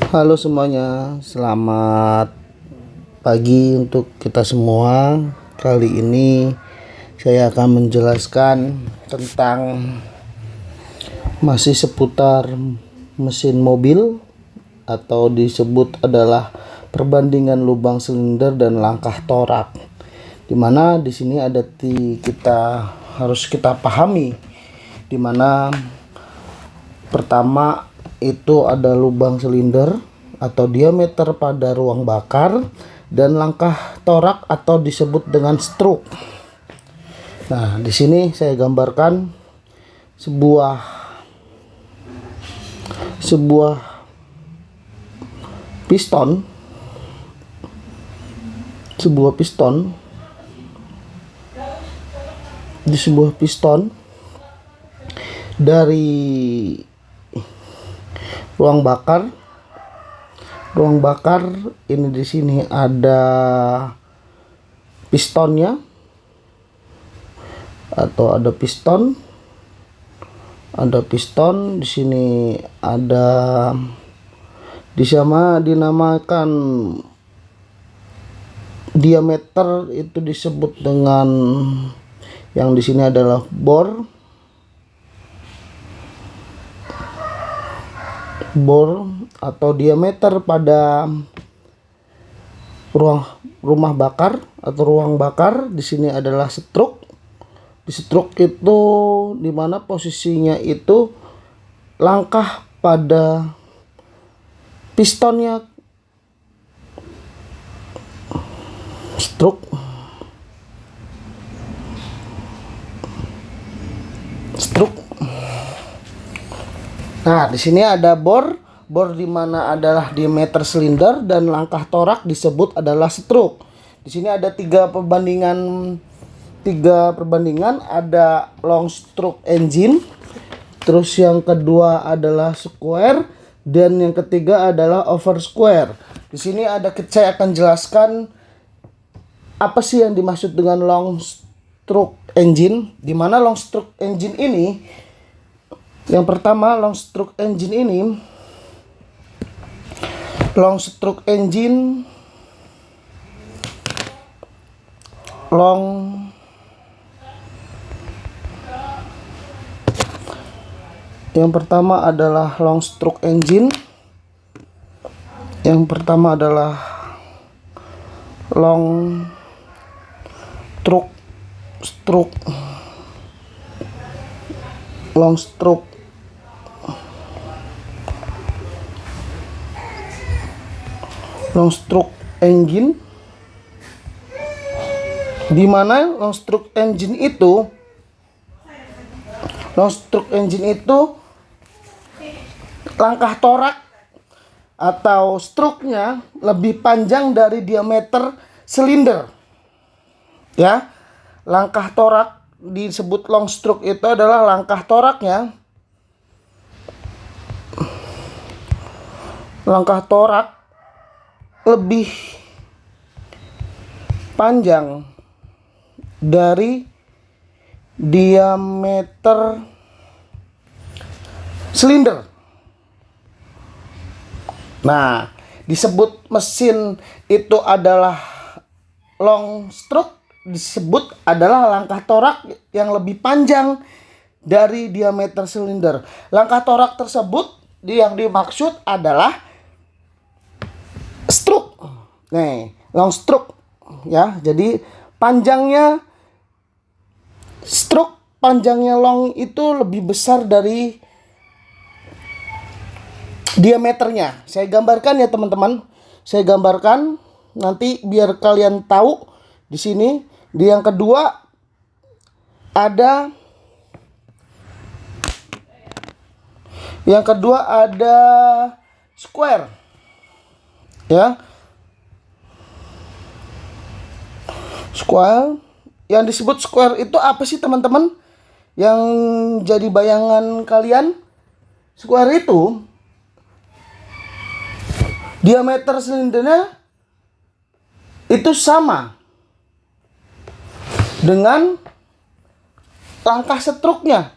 Halo semuanya, selamat pagi untuk kita semua. Kali ini saya akan menjelaskan tentang masih seputar mesin mobil atau disebut adalah perbandingan lubang silinder dan langkah torak. Dimana di sini ada harus kita pahami, dimana pertama itu ada lubang silinder atau diameter pada ruang bakar dan langkah torak atau disebut dengan stroke. Nah, di sini saya gambarkan sebuah piston, di sebuah piston dari ruang bakar ini. Di sini ada pistonnya atau ada piston di sini ada dinamakan diameter, itu disebut dengan yang di sini adalah bor atau diameter pada ruang bakar. Di sini adalah stroke. Di stroke itu dimana posisinya itu langkah pada pistonnya. Stroke. Nah, di sini ada bor di mana adalah diameter silinder dan langkah torak disebut adalah stroke. Di sini ada tiga perbandingan, ada long stroke engine, terus yang kedua adalah square, dan yang ketiga adalah over square. Di sini saya akan jelaskan apa sih yang dimaksud dengan long stroke engine. Di mana long stroke engine ini, yang pertama, long stroke engine yang pertama adalah long stroke engine. Yang pertama adalah long stroke engine, di mana long stroke engine itu langkah torak atau stroke-nya lebih panjang dari diameter silinder. Ya, langkah torak disebut long stroke itu adalah langkah toraknya. Langkah torak lebih panjang dari diameter silinder. Nah, disebut mesin itu adalah long stroke, disebut adalah langkah torak yang lebih panjang dari diameter silinder. Langkah torak tersebut yang dimaksud adalah stroke. Nih, long stroke ya. Jadi panjangnya long itu lebih besar dari diameternya. Saya gambarkan ya teman-teman. Saya gambarkan nanti biar kalian tahu. Di sini yang kedua ada square. Ya. Square. Yang disebut square itu apa sih teman-teman? Yang jadi bayangan kalian? Square itu diameter silindernya itu sama dengan langkah stroke-nya.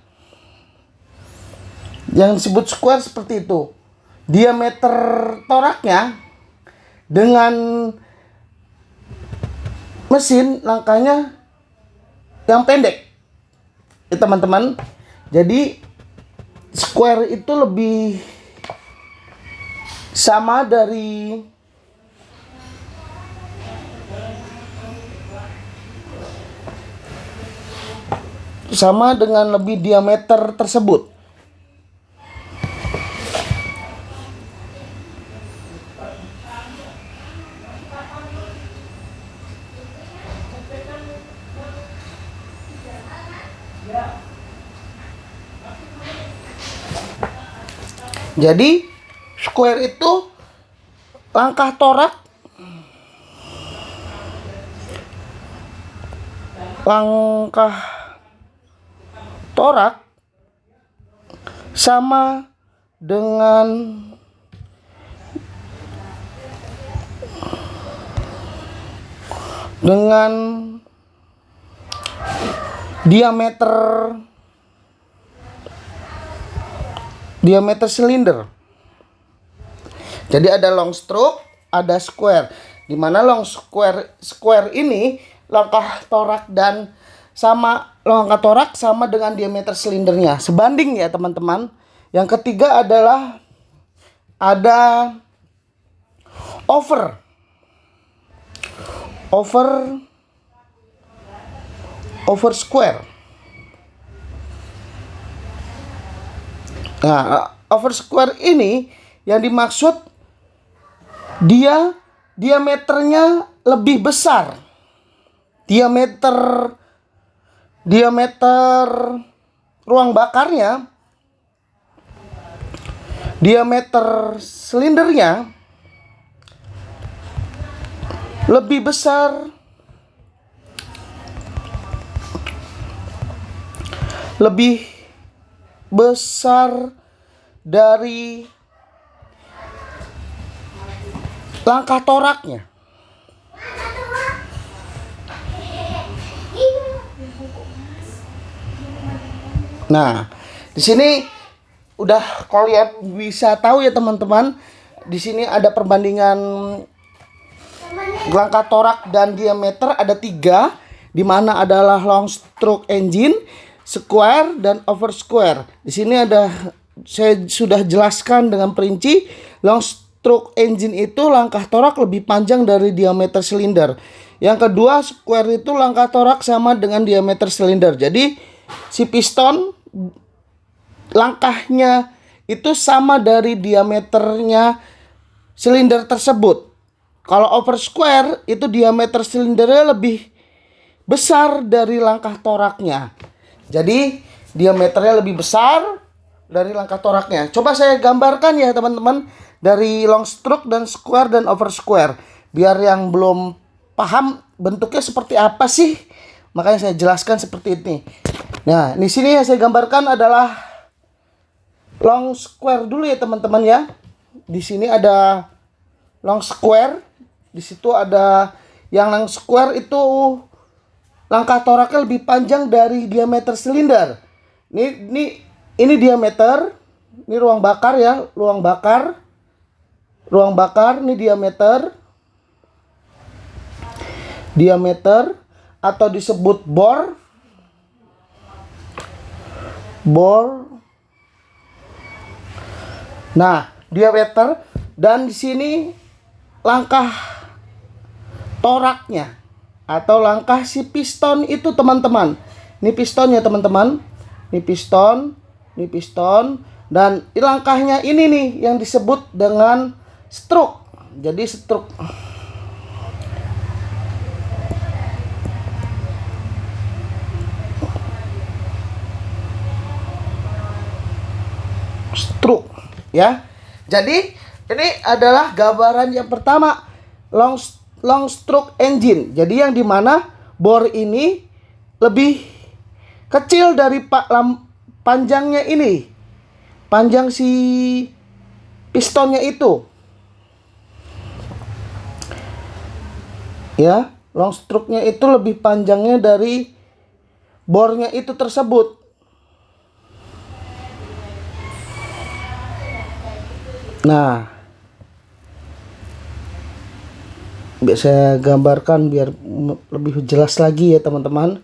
Yang disebut square seperti itu. diameter toraknya dengan mesin langkahnya yang pendek ya teman-teman. Jadi square itu lebih sama dengan lebih diameter tersebut. Jadi square itu langkah torak sama dengan diameter silinder. Jadi ada long stroke, ada square. Di mana long square ini langkah torak sama dengan diameter silindernya. Sebanding ya teman-teman. Yang ketiga adalah ada over square. Nah, over square ini yang dimaksud dia diameternya lebih besar. Diameter ruang bakarnya, diameter silindernya lebih besar dari langkah toraknya. Nah, di sini udah kalian bisa tahu ya teman-teman. Di sini ada perbandingan langkah torak dan diameter ada 3, di mana adalah long stroke engine, square dan over square. Di sini saya sudah jelaskan dengan perinci. Long stroke engine itu langkah torak lebih panjang dari diameter silinder. Yang kedua, square itu langkah torak sama dengan diameter silinder. Jadi si piston langkahnya itu sama dari diameternya silinder tersebut. Kalau over square itu diameter silindernya lebih besar dari langkah toraknya. Jadi diameternya lebih besar dari langkah toraknya. Coba saya gambarkan ya teman-teman dari long stroke dan square dan over square. Biar yang belum paham bentuknya seperti apa sih, makanya saya jelaskan seperti ini. Nah, di sini yang saya gambarkan adalah long square dulu ya teman-teman ya. Di sini ada long square, di situ ada yang long square itu langkah toraknya lebih panjang dari diameter silinder. Ini diameter, ini ruang bakar ya, ruang bakar ini diameter atau disebut bore. Nah, diameter, dan di sini langkah toraknya atau langkah si piston itu teman-teman. Ini pistonnya teman-teman. Ini piston dan langkahnya ini nih yang disebut dengan stroke. Jadi stroke ya. Jadi ini adalah gambaran yang pertama, long stroke engine. Jadi yang dimana bor ini lebih kecil dari panjangnya ini, panjang si pistonnya itu ya. Long stroke-nya itu lebih panjangnya dari bornya itu tersebut. Nah, saya gambarkan biar lebih jelas lagi ya teman-teman.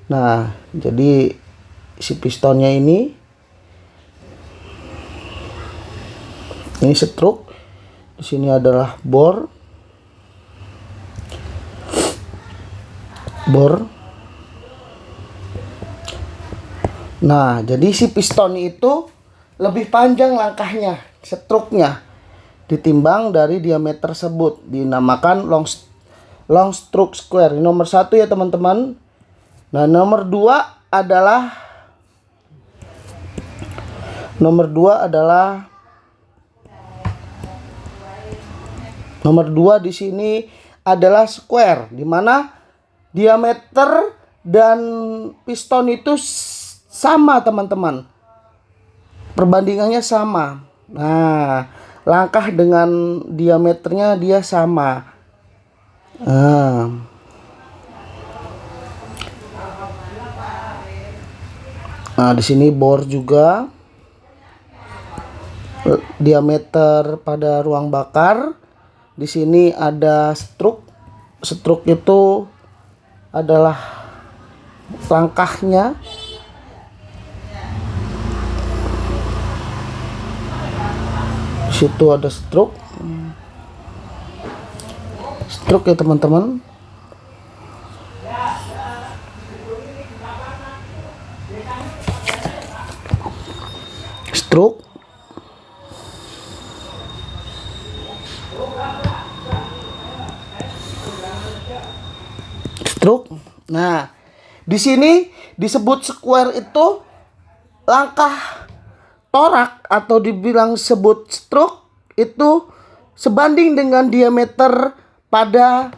Nah, jadi si pistonnya ini stroke. Di sini adalah bor. Nah, jadi si piston itu lebih panjang langkahnya, stroke-nya, ditimbang dari diameter tersebut. Dinamakan long stroke square. Ini nomor 1 ya teman-teman. Nah, nomor 2 di sini adalah square, di mana diameter dan piston itu sama teman-teman. Perbandingannya sama. Nah, langkah dengan diameternya dia sama. Nah, di sini bor juga. Diameter pada ruang bakar. Di sini ada stroke. Stroke itu adalah langkahnya. Di situ ada stroke. Stroke ya teman-teman. Stroke. Nah, di sini disebut square itu langkah torak atau dibilang sebut stroke itu sebanding dengan diameter pada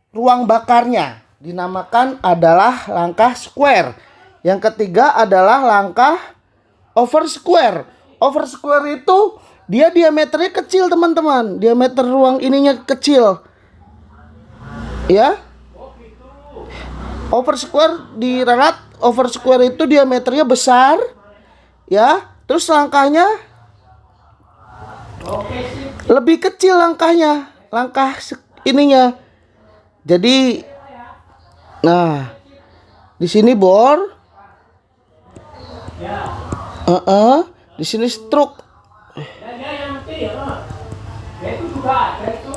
ruang bakarnya. Dinamakan adalah langkah square. Yang ketiga adalah langkah over square. Over square itu dia diameternya kecil teman-teman. Diameter ruang ininya kecil. Ya. Over square diralat, over square itu diameternya besar, ya. Terus langkahnya lebih kecil langkahnya, langkah ininya. Jadi, nah, di sini bor, di sini stroke.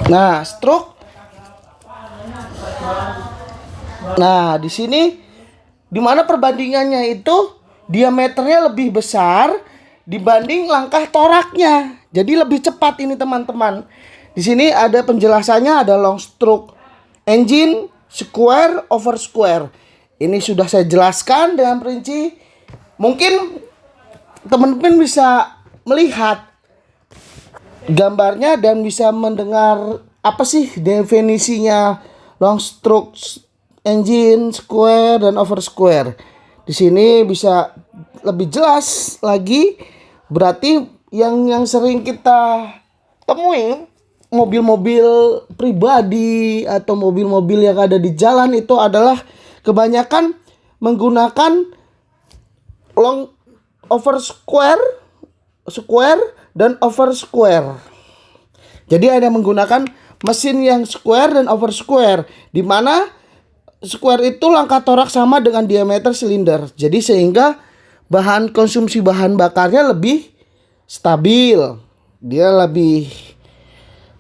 Nah, stroke. Nah, di sini di mana perbandingannya itu diameternya lebih besar dibanding langkah toraknya. Jadi lebih cepat ini teman-teman. Di sini ada penjelasannya, ada long stroke engine, square, over square. Ini sudah saya jelaskan dengan perinci. Mungkin teman-teman bisa melihat gambarnya dan bisa mendengar apa sih definisinya long stroke engine, square, dan over square. Di sini bisa lebih jelas lagi. Berarti yang sering kita temui mobil-mobil pribadi atau mobil-mobil yang ada di jalan itu adalah kebanyakan menggunakan long over square, dan over square. Jadi ada menggunakan mesin yang square dan over square, di mana square itu langkah torak sama dengan diameter silinder. Jadi sehingga konsumsi bahan bakarnya lebih stabil. Dia lebih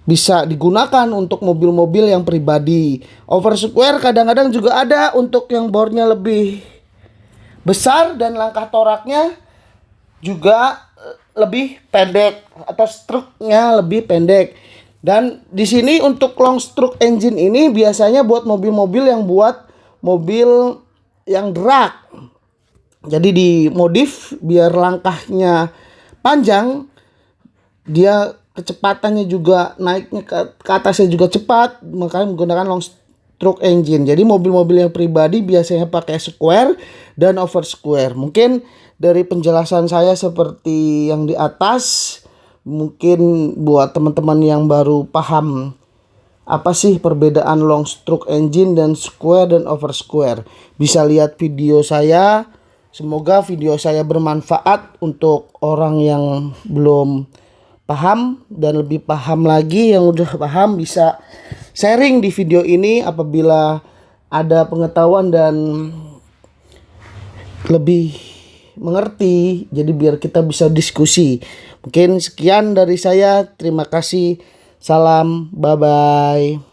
bisa digunakan untuk mobil-mobil yang pribadi. Over square kadang-kadang juga ada untuk yang bornya lebih besar dan langkah toraknya juga lebih pendek atau stroke-nya lebih pendek. Dan di sini untuk long stroke engine ini biasanya buat mobil-mobil yang drag. Jadi dimodif biar langkahnya panjang, dia kecepatannya juga naiknya ke atasnya juga cepat, makanya menggunakan long stroke engine. Jadi mobil-mobil yang pribadi biasanya pakai square dan over square. Mungkin dari penjelasan saya seperti yang di atas, mungkin buat teman-teman yang baru paham apa sih perbedaan long stroke engine dan square dan over square, bisa lihat video saya. Semoga video saya bermanfaat untuk orang yang belum paham dan lebih paham lagi. Yang udah paham bisa sharing di video ini apabila ada pengetahuan dan lebih mengerti, jadi biar kita bisa diskusi. Mungkin sekian dari saya, terima kasih, salam, bye bye.